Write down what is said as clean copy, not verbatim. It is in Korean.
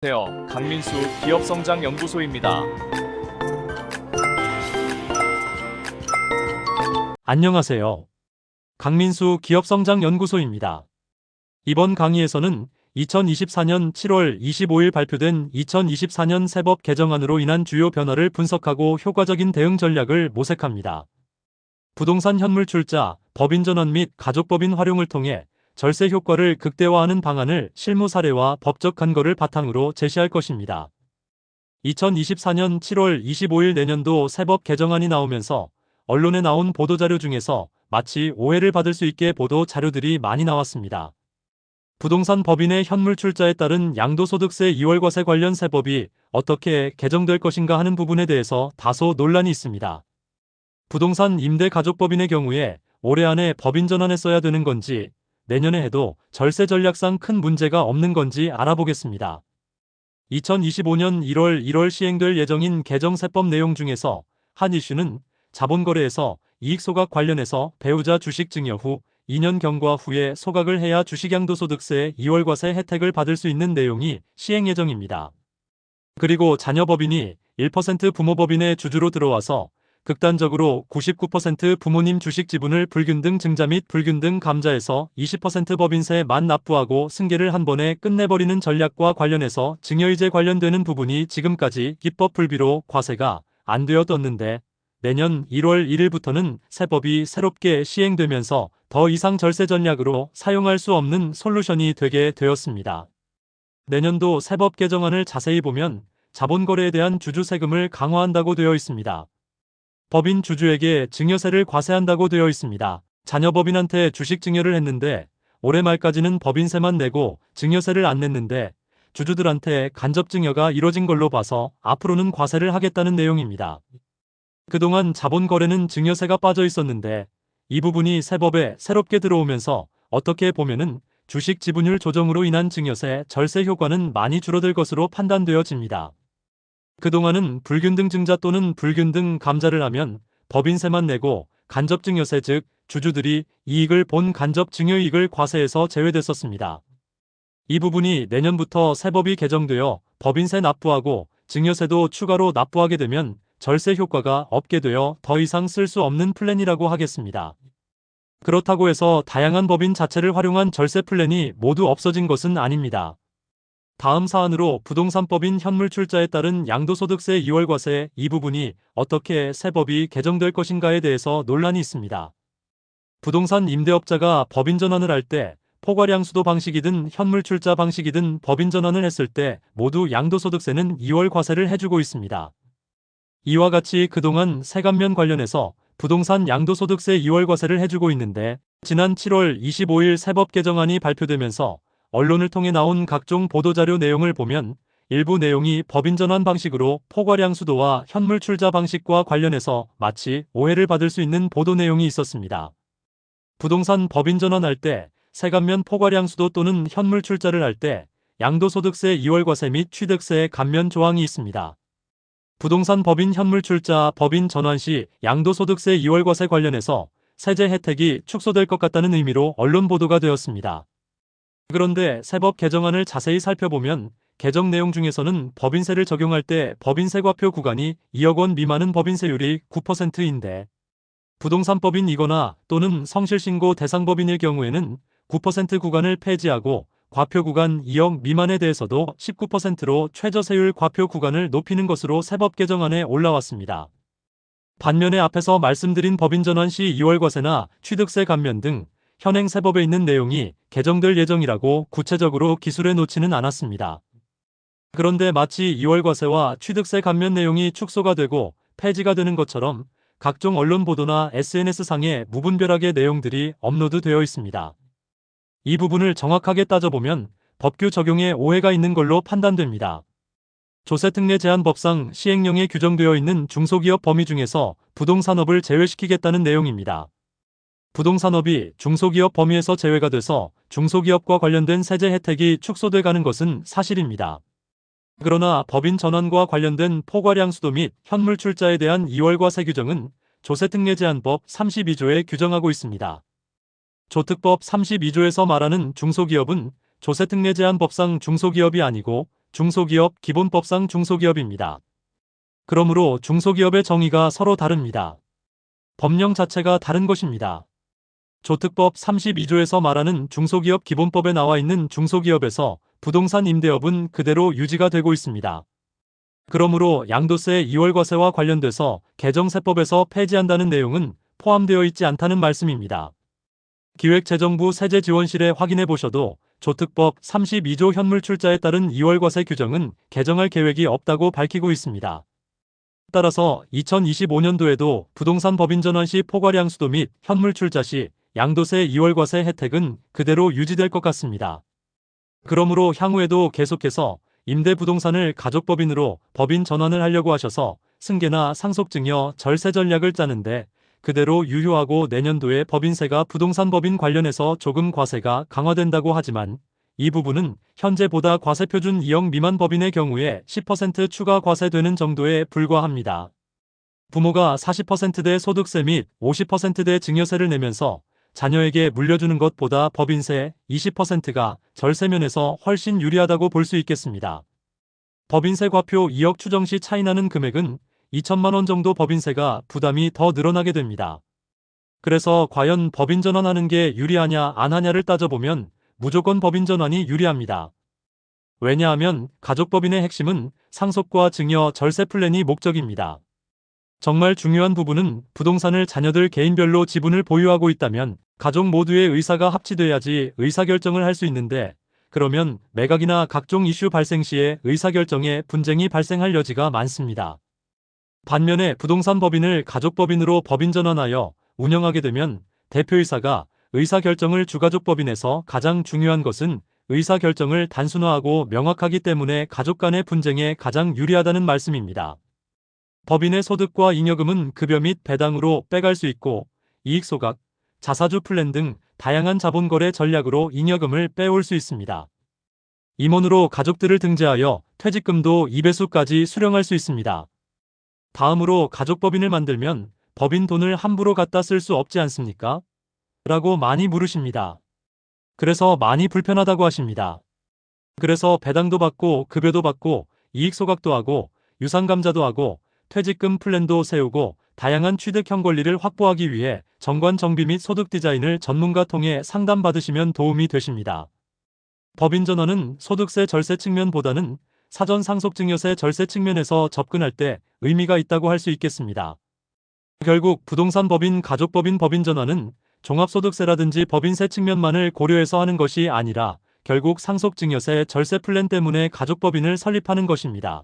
안녕하세요. 강민수 기업성장연구소입니다. 안녕하세요. 강민수 기업성장연구소입니다. 이번 강의에서는 2024년 7월 25일 발표된 2024년 세법 개정안으로 인한 주요 변화를 분석하고 효과적인 대응 전략을 모색합니다. 부동산 현물 출자, 법인 전환 및 가족법인 활용을 통해 절세 효과를 극대화하는 방안을 실무 사례와 법적 근거를 바탕으로 제시할 것입니다. 2024년 7월 25일 내년도 세법 개정안이 나오면서 언론에 나온 보도자료 중에서 마치 오해를 받을 수 있게 보도 자료들이 많이 나왔습니다. 부동산 법인의 현물 출자에 따른 양도소득세 2월과세 관련 세법이 어떻게 개정될 것인가 하는 부분에 대해서 다소 논란이 있습니다. 부동산 임대가족법인의 경우에 올해 안에 법인 전환했어야 되는 건지 내년에 해도 절세 전략상 큰 문제가 없는 건지 알아보겠습니다. 2025년 1월 시행될 예정인 개정세법 내용 중에서 한 이슈는 자본거래에서 이익 소각 관련해서 배우자 주식 증여 후 2년 경과 후에 소각을 해야 주식양도소득세 2월과세 혜택을 받을 수 있는 내용이 시행 예정입니다. 그리고 자녀법인이 1% 부모법인의 주주로 들어와서 극단적으로 99% 부모님 주식 지분을 불균등 증자 및 불균등 감자에서 20% 법인세 만 납부하고 승계를 한 번에 끝내버리는 전략과 관련해서 증여이제 관련되는 부분이 지금까지 입법 불비로 과세가 안 되었었는데 내년 1월 1일부터는 세법이 새롭게 시행되면서 더 이상 절세 전략으로 사용할 수 없는 솔루션이 되게 되었습니다. 내년도 세법 개정안을 자세히 보면 자본거래에 대한 주주 세금을 강화한다고 되어 있습니다. 법인 주주에게 증여세를 과세한다고 되어 있습니다. 자녀법인한테 주식 증여를 했는데 올해 말까지는 법인세만 내고 증여세를 안 냈는데 주주들한테 간접 증여가 이뤄진 걸로 봐서 앞으로는 과세를 하겠다는 내용입니다. 그동안 자본거래는 증여세가 빠져 있었는데 이 부분이 세법에 새롭게 들어오면서 어떻게 보면은 주식 지분율 조정으로 인한 증여세 절세 효과는 많이 줄어들 것으로 판단되어집니다. 그동안은 불균등 증자 또는 불균등 감자를 하면 법인세만 내고 간접증여세 즉 주주들이 이익을 본 간접증여이익을 과세에서 제외됐었습니다. 이 부분이 내년부터 세법이 개정되어 법인세 납부하고 증여세도 추가로 납부하게 되면 절세 효과가 없게 되어 더 이상 쓸 수 없는 플랜이라고 하겠습니다. 그렇다고 해서 다양한 법인 자체를 활용한 절세 플랜이 모두 없어진 것은 아닙니다. 다음 사안으로 부동산법인 현물 출자에 따른 양도소득세 2월과세 이 부분이 어떻게 세법이 개정될 것인가에 대해서 논란이 있습니다. 부동산 임대업자가 법인 전환을 할 때 포괄양수도 방식이든 현물 출자 방식이든 법인 전환을 했을 때 모두 양도소득세는 2월 과세를 해주고 있습니다. 이와 같이 그동안 세감면 관련해서 부동산 양도소득세 2월 과세를 해주고 있는데 지난 7월 25일 세법 개정안이 발표되면서 언론을 통해 나온 각종 보도자료 내용을 보면 일부 내용이 법인 전환 방식으로 포괄양수도와 현물 출자 방식과 관련해서 마치 오해를 받을 수 있는 보도 내용이 있었습니다. 부동산 법인 전환할 때 세감면 포괄양수도 또는 현물 출자를 할 때 양도소득세 2월 과세 및 취득세 감면 조항이 있습니다. 부동산 법인 현물 출자 법인 전환 시 양도소득세 2월 과세 관련해서 세제 혜택이 축소될 것 같다는 의미로 언론 보도가 되었습니다. 그런데 세법 개정안을 자세히 살펴보면 개정 내용 중에서는 법인세를 적용할 때 법인세 과표 구간이 2억 원 미만은 법인세율이 9%인데 부동산법인이거나 또는 성실신고 대상법인일 경우에는 9% 구간을 폐지하고 과표 구간 2억 미만에 대해서도 19%로 최저세율 과표 구간을 높이는 것으로 세법 개정안에 올라왔습니다. 반면에 앞에서 말씀드린 법인 전환 시 2월 과세나 취득세 감면 등 현행 세법에 있는 내용이 개정될 예정이라고 구체적으로 기술해 놓지는 않았습니다. 그런데 마치 2월 과세와 취득세 감면 내용이 축소가 되고 폐지가 되는 것처럼 각종 언론 보도나 SNS상에 무분별하게 내용들이 업로드되어 있습니다. 이 부분을 정확하게 따져보면 법규 적용에 오해가 있는 걸로 판단됩니다. 조세특례 제한법상 시행령에 규정되어 있는 중소기업 범위 중에서 부동산업을 제외시키겠다는 내용입니다. 부동산업이 중소기업 범위에서 제외가 돼서 중소기업과 관련된 세제 혜택이 축소돼 가는 것은 사실입니다. 그러나 법인 전환과 관련된 포괄양수도 및 현물 출자에 대한 2월 과세 규정은 조세특례 제한법 32조에 규정하고 있습니다. 조특법 32조에서 말하는 중소기업은 조세특례 제한법상 중소기업이 아니고 중소기업 기본법상 중소기업입니다. 그러므로 중소기업의 정의가 서로 다릅니다. 법령 자체가 다른 것입니다. 조특법 32조에서 말하는 중소기업 기본법에 나와 있는 중소기업에서 부동산 임대업은 그대로 유지가 되고 있습니다. 그러므로 양도세 2월 과세와 관련돼서 개정세법에서 폐지한다는 내용은 포함되어 있지 않다는 말씀입니다. 기획재정부 세제지원실에 확인해 보셔도 조특법 32조 현물출자에 따른 2월 과세 규정은 개정할 계획이 없다고 밝히고 있습니다. 따라서 2025년도에도 부동산 법인 전환 시 포괄양 수도 및 현물출자 시 양도세 2월 과세 혜택은 그대로 유지될 것 같습니다. 그러므로 향후에도 계속해서 임대부동산을 가족법인으로 법인 전환을 하려고 하셔서 승계나 상속증여 절세 전략을 짜는데 그대로 유효하고 내년도에 법인세가 부동산 법인 관련해서 조금 과세가 강화된다고 하지만 이 부분은 현재보다 과세표준 2억 미만 법인의 경우에 10% 추가 과세되는 정도에 불과합니다. 부모가 40%대 소득세 및 50%대 증여세를 내면서 자녀에게 물려주는 것보다 법인세 20%가 절세면에서 훨씬 유리하다고 볼 수 있겠습니다. 법인세 과표 2억 추정 시 차이나는 금액은 2천만 원 정도 법인세가 부담이 더 늘어나게 됩니다. 그래서 과연 법인 전환하는 게 유리하냐 안 하냐를 따져보면 무조건 법인 전환이 유리합니다. 왜냐하면 가족법인의 핵심은 상속과 증여 절세 플랜이 목적입니다. 정말 중요한 부분은 부동산을 자녀들 개인별로 지분을 보유하고 있다면 가족 모두의 의사가 합치돼야지 의사결정을 할 수 있는데 그러면 매각이나 각종 이슈 발생 시에 의사결정에 분쟁이 발생할 여지가 많습니다. 반면에 부동산 법인을 가족법인으로 법인 전환하여 운영하게 되면 대표이사가 의사결정을 주가족법인에서 가장 중요한 것은 의사결정을 단순화하고 명확하기 때문에 가족 간의 분쟁에 가장 유리하다는 말씀입니다. 법인의 소득과 잉여금은 급여 및 배당으로 빼갈 수 있고 이익소각, 자사주 플랜 등 다양한 자본거래 전략으로 잉여금을 빼올 수 있습니다. 임원으로 가족들을 등재하여 퇴직금도 2배수까지 수령할 수 있습니다. 다음으로 가족법인을 만들면 법인 돈을 함부로 갖다 쓸 수 없지 않습니까? 라고 많이 물으십니다. 그래서 많이 불편하다고 하십니다. 그래서 배당도 받고 급여도 받고 이익소각도 하고 유상감자도 하고 퇴직금 플랜도 세우고 다양한 취득형 권리를 확보하기 위해 정관 정비 및 소득 디자인을 전문가 통해 상담받으시면 도움이 되십니다. 법인 전환은 소득세 절세 측면보다는 사전 상속증여세 절세 측면에서 접근할 때 의미가 있다고 할 수 있겠습니다. 결국 부동산 법인 가족법인 법인 전환은 종합소득세라든지 법인세 측면만을 고려해서 하는 것이 아니라 결국 상속증여세 절세 플랜 때문에 가족법인을 설립하는 것입니다.